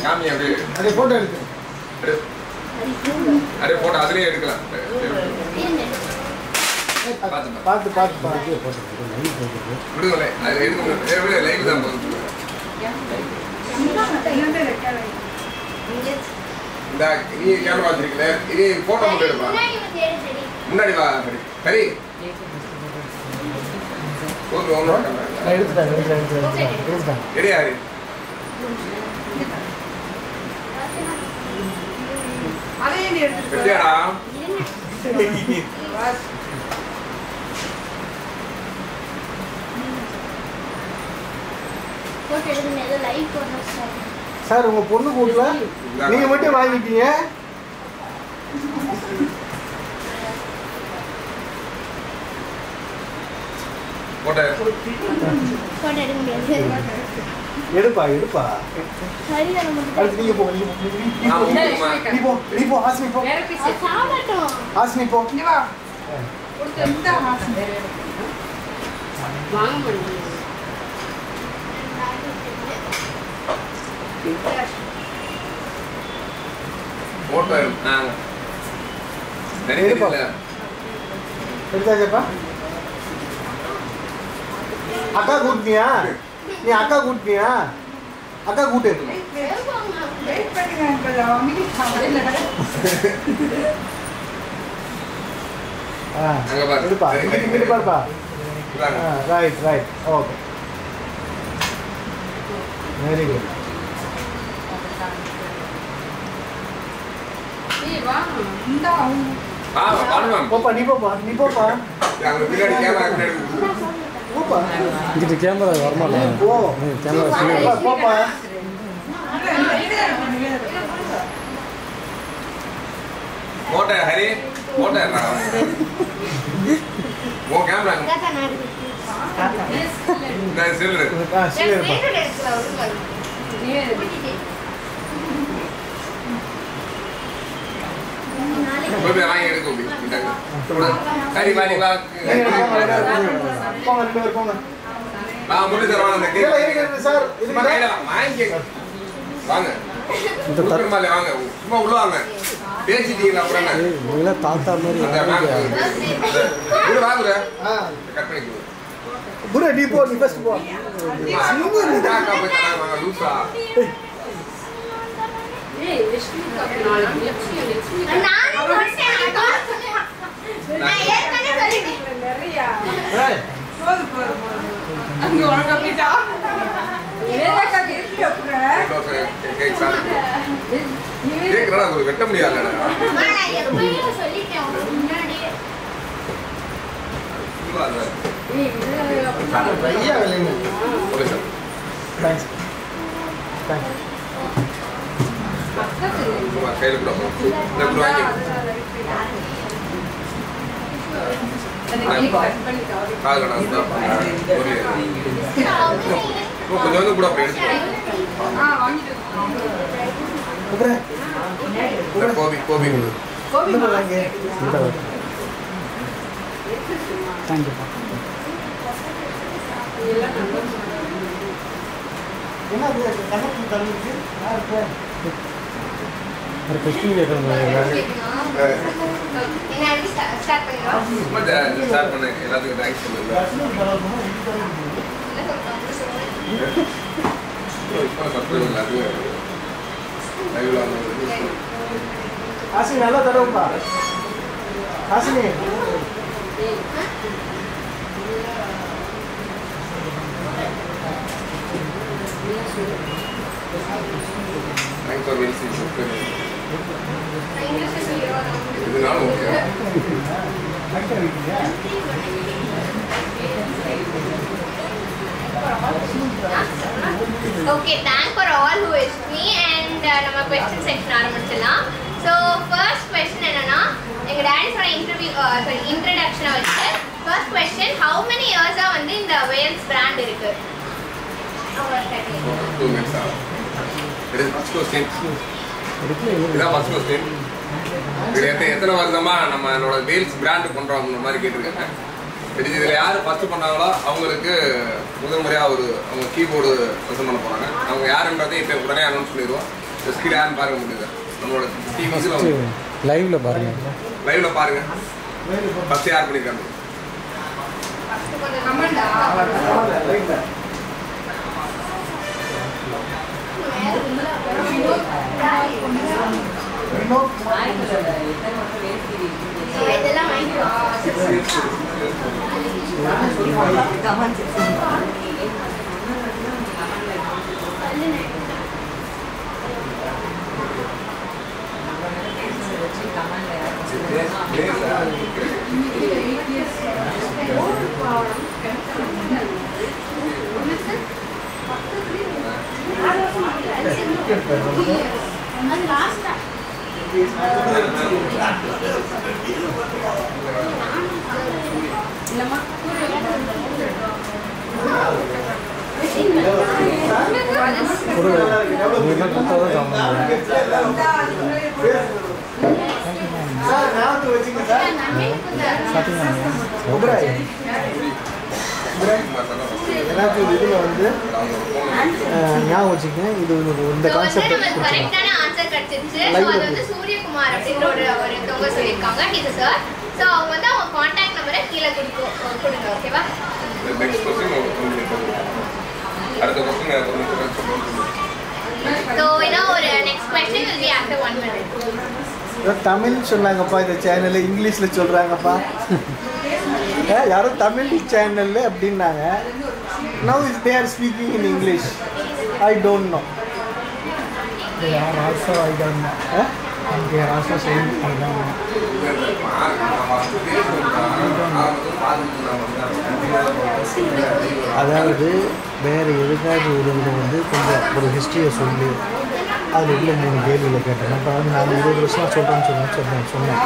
காமி அப்படியே அதே போட்டோ எடுத்து அப்படியே போட்டோ அதுலயே எடுக்கலாம். பார்த்து விடுங்களே அது எடுக்க லைவ் தான் போகுது. இந்த நீ கேமரா வச்சிருக்கல இது போட்டோ மட்டும் எடுப்பா. முன்னாடி வா சரி எடுத்துட்டாங்க ரெடியா ரெடியாடா சார் உங்க பொண்ணு கூட்டல நீங்க மட்டும் வாங்கிட்டீங்க. எடுப்பா அடுத்து நீங்க போ ஹாசினி போ எடுத்தாச்சப்பா. அக்கா கூட்டியா நீ அக்கா கூட்டியா அக்கா கூட்டு எடுப்பா இங்கிட்டு பாருப்பா. Right okay very good. போப்பா நீ போப்பா இங்கிட்டு கேமரா வரமாட்டேன். போ கேமரா போப்பா போட்ட ஹரி போட்ட ஓ கேமரா நான் செல்லு கோபி வாங்கி எடு கோபி சரி வாடி வா போங்க வா முடி தரவா அந்த கேக் சார் இது வாங்கி வாங்க இந்த தரமால வாங்க சும்மா உள்ள வாங்க பேசிட்டீங்களா அப்புறம் நீங்க தாத்தா மாதிரி இது வாங்குற கட் பண்ணி குரு நீ போ நீ ஃபர்ஸ்ட் போ சிங்க நீ காக்கா போய் தராங்க லூசா ஏய் லட்சுமி கப்பனால லட்சுமி நான் ஏற்கனவே சொல்லிட்டேன் நிறைய போடு அங்க உனக்கு அப்படிடா ஏதா கேட்க அப்புறம் கேக் சாப்பிடு கேக்குறா அது வெட்ட முடியாதுடா நான் எப்பவே சொல்லிட்டேன் முன்னாடியே ஏய் இது பையா வேலைங்க ஓகே சார் தேங்க்ஸ் கையில கூட வாங்கி கால் கடை கொஞ்சம் கூட அப்படி எடுத்து கோபி கோபி தேங்க்யூப்பா. ஒரு கொஸ்டின் கேட்குறேன். ஸ்டார்ட் பண்ணிடுறோம். ஸ்டார்ட் பண்ண எல்லாத்துக்கும் தேங்க்ஸ் சொல்லுங்க. ஹாசினி நல்லா தடவுப்பா. Hasini Thanks for visiting. இது நாள் okay. Okay, thank for all who is me and நம்ம question section ஆரம்பிச்சலாம். So first question என்னன்னா எங்க டாடி சொன்ன introduction வச்சு first question, how many years வந்து இந்த Wales brand இருக்கு? Two minutes. It is first question. இதான் first question. இது எத்தனை வருஷமா நம்மளோட வேல்ஸ் பிராண்ட் பண்றோம் அந்த மாதிரி கேட்டிருக்காங்க. இதில் யார் ஃபஸ்ட்டு பண்ணாங்களோ அவங்களுக்கு முதல் முறையாக அவங்க கீபோர்டு ப்ரெசென்ட் பண்ண போகிறாங்க. அவங்க யாருன்றதை இப்போ உடனே அனௌன்ஸ் பண்ணிடுவோம். ஸ்கில் யாருன்னு பார்க்க முடியுது நம்மளோட டிவிஸில் லைவ்ல பாருங்க. லைவ்ல பாருங்க ஃபஸ்ட்டு யார் பண்ணியிருக்காங்க. இதுல வந்து ஞாபகம் வச்சுக்கேன். இது இந்த கான்செப்ட் கரெக்டான ஆன்சர் கிடைச்சிருச்சு. ஸோ அது வந்து சூரியகுமார் அப்படின்ற ஒருத்தவங்க சொல்லியிருக்காங்க. இது சார். ஸோ அவங்க வந்து அவங்க கான்டாக்ட் நம்பரை கீழே கொடுங்க. ஓகேவா? ஸோ இன்னும் ஒரு next question will be after 1 minute. Tamil சொன்னாங்கப்பா. இந்த சேனல் இங்கிலீஷில் சொல்கிறாங்கப்பா. யாரும் தமிழ் சேனல் அப்படின்னாங்க. Now they are speaking in English. I don't know. They are also I don't know. They are also saying I don't know. அதாவது வேறு எதுக்காவது ஒரு இதில் வந்து கொஞ்சம் ஒரு ஹிஸ்ட்ரியை சொல்லி அதில் உள்ள 3 கேள்வியில் கேட்டேன். அப்போ வந்து நான் 20 வருஷமாக சொல்கிறேன்னு சொன்னேன்.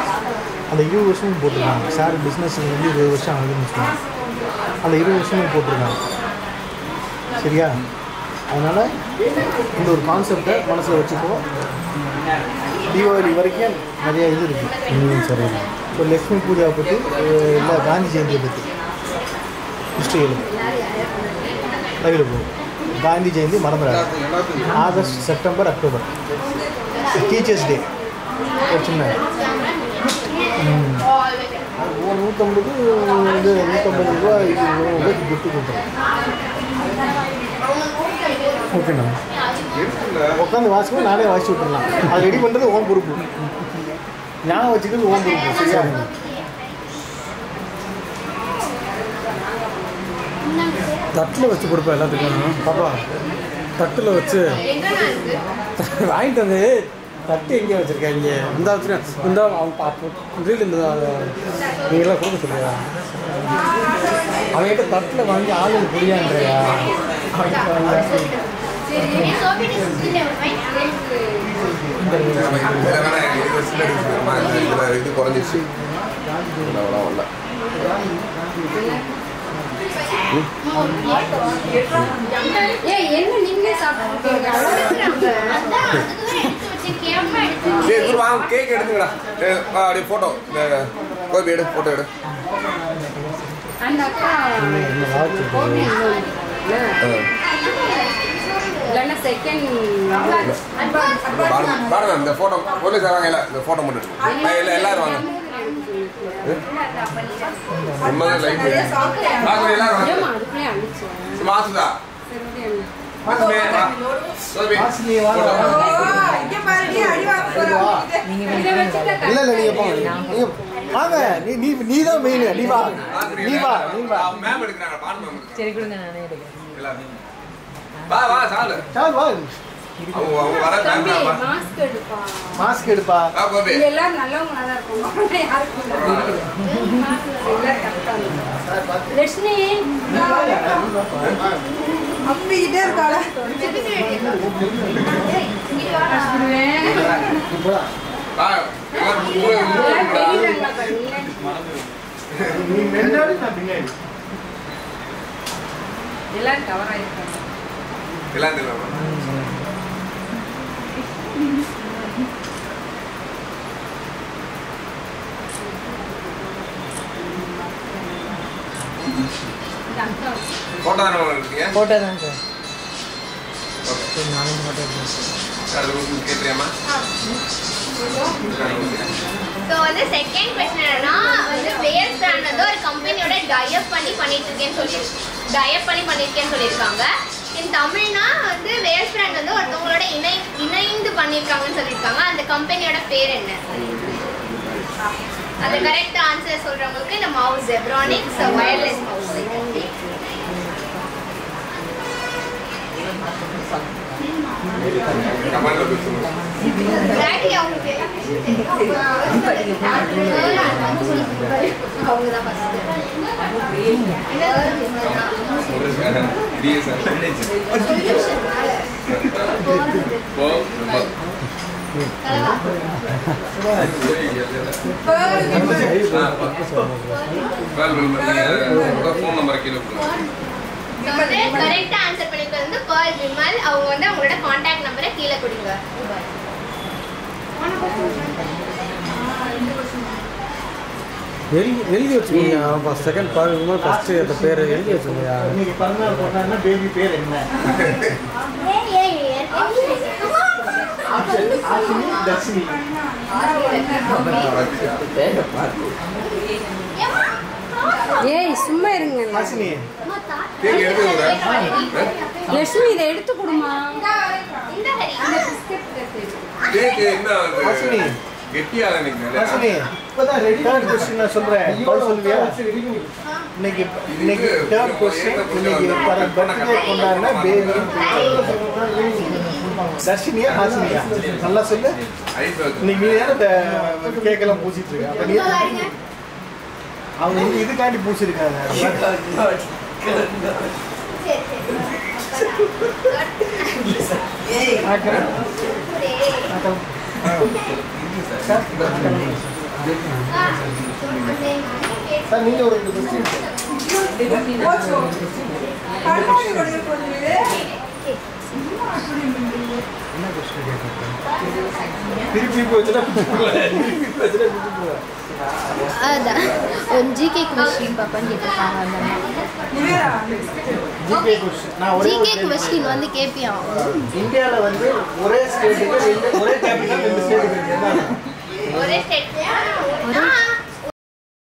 அந்த 20 வருஷமும் போட்டிருக்காங்க. சார் பிஸ்னஸில் வந்து 20 வருஷம் ஆகுதுன்னு சொன்னேன். அந்த 20 வருஷமும் போட்டிருக்காங்க. சரியா? அதனால் இந்த ஒரு கான்செப்டை மனசில் வச்சுக்கோ. தீபாவளி வரைக்கும் நிறையா இது இருக்குது. சரி. இப்போ லக்ஷ்மி பூஜாவை பற்றி இல்லை, காந்தி ஜெயந்தியை பற்றி ஹிஸ்ட்ரி எழுது. லைவில் போகும். காந்தி ஜெயந்தி மறந்துடாது. August, September, October teachers day. ஒரு சின்ன 150 இது 150 ரூபா கிஃப்ட் கொடுத்துருவோம். ஓகேண்ணா, உட்காந்து வாசிக்கும். நானே வாசிச்சு விட்டுடலாம். அது ரெடி பண்ணுறது ஓன் பொறுப்பு. ஞாபகம் வச்சுக்கிறது ஓன் பொறுப்பு. சரியா? தட்டில் வச்சு கொடுப்பேன் எல்லாத்துக்கும். பாப்பா தட்டில் வச்சு வாங்கிட்டு வந்து தட்டு எங்கே வச்சுருக்காங்க? இந்த இந்த அவன் பார்ப்போம் வீட்டில் இந்த நீங்களாம் கொடுக்க சொல்லியா? அவன்கிட்ட தட்டில் வாங்கி ஆளுங்க புரியான்றையா? இது குறைஞ்சிச்சு. என்ன நீங்க சாப்பிட்டு கேக் எடுத்துங்கடா. அப்படியே போட்டோ கோபி எடு, போட்டோ எடு. அந்த அக்கா செகண்ட் இந்த போட்டோ போலீஸ் வாங்க. இல்லை, இந்த போட்டோ மட்டும் எடுத்து இல்லை, எல்லாரும் வாங்க. எல்லாரும் மாசுதா இல்ல இல்ல நீங்க போங்க. வாங்க, நீ தான் மெயின். நீ வா, நீ வா, நீ வா. மேம் எடுக்கறாங்க. பாட் மேம். சரி கொடுங்க, நானே எடுக்கிறேன். எல்லாரும் வா வா சாலு. சால் வா. அவங்க வர டைம்ல மாஸ்க் எடுப்பா. மாஸ்க் எடுப்பா. வா கோபி. எல்லாம் நல்லவங்க நல்லா இருக்கும். யாருக்கு இல்ல கரெக்ட்டா. லட்சுமி அப்பிட்டே இருக்காளா? வா. எல்லாம் கவர் ஆயிருக்காங்க. எல்லாம் தெரியல. ஃபோட்டோ தானே இருக்கீங்க? ஃபோட்டோ தான் சார். ஓகே. நானும் ஃபோட்டோ எடுத்தேன். சார் உங்களுக்கு கேட்குறியாம்மா? ஸோ வந்து செகண்ட் கொஸ்டின் என்னன்னா வந்து வேர்ஸ் பிராண்ட் வந்து ஒரு கம்பெனியோட டயப் பண்ணிட்டு இருக்கேன்னு சொல்லியிருக்காங்க. இன் தமிழ்னா வந்து வேர்ஸ் பிராண்ட் வந்து ஒருத்தவங்களோட இணைந்து பண்ணியிருக்காங்கன்னு சொல்லியிருக்காங்க. அந்த கம்பெனியோட பேர் என்ன? அந்த கரெக்ட் ஆன்சர் சொல்றவங்களுக்கு இந்த mouse Zebronics wireless mouse. Phone number கீழே கரெக்டா ஆன்சர் பண்ணிக்கிறது வந்து பேர்ல் விமல். அவங்க வந்து அவங்களோட கான்டாக்ட் நம்பரை கீழே கொடுங்க. எழுதி வச்சுக்கோங்க. செகண்ட் பாருங்க ஃபர்ஸ்ட் அந்த பேர் எழுதி வச்சுக்கோங்க. இன்னைக்கு பிறந்தநாள் கொண்டாடினா பேபி பேர் என்ன? தர்ஷினி. ஏய் சும்மா இருங்க. ஹாசினி. லட்சுமி இதை எடுத்து கொடுமா. ஹாசினி. கெட்டியாக நினைக்கிறேன். ஹாசினி. இப்போதான் ரெடி கொஸ்டின் நான் சொல்றேன். கால் சொல்லுவியா? இன்னைக்கு தேர்ட் கொஸ்டின். இன்னைக்கு பர்த்டே கொண்டாடினா பேபி தர்ஷினியா ஹாசினியா? நல்லா சொல்லு. இன்னைக்கு நீ யாரும் கேக்கெல்லாம் பூசிட்டு இருக்க. அப்ப நீ அவங்க வந்து இதுக்காண்டி பூசிருக்காங்க. சார் நீங்க ஒரு கொஸ்டின் திருப்பி போச்சுன்னா அதான் ஜிகே கொஸ்டின் பாப்பான்னு கேட்டிருக்காங்க. ஜிகே கொஸ்டின் நான் ஜிகே கொஸ்டின் வந்து கேப்பியா? இந்தியால வந்து ஒரே ஸ்டேட்டுக்கு ஒரே கேபிட்டல் ரெண்டு ஸ்டேட்டுக்கு இருக்கு. ஒரே ஸ்டேட்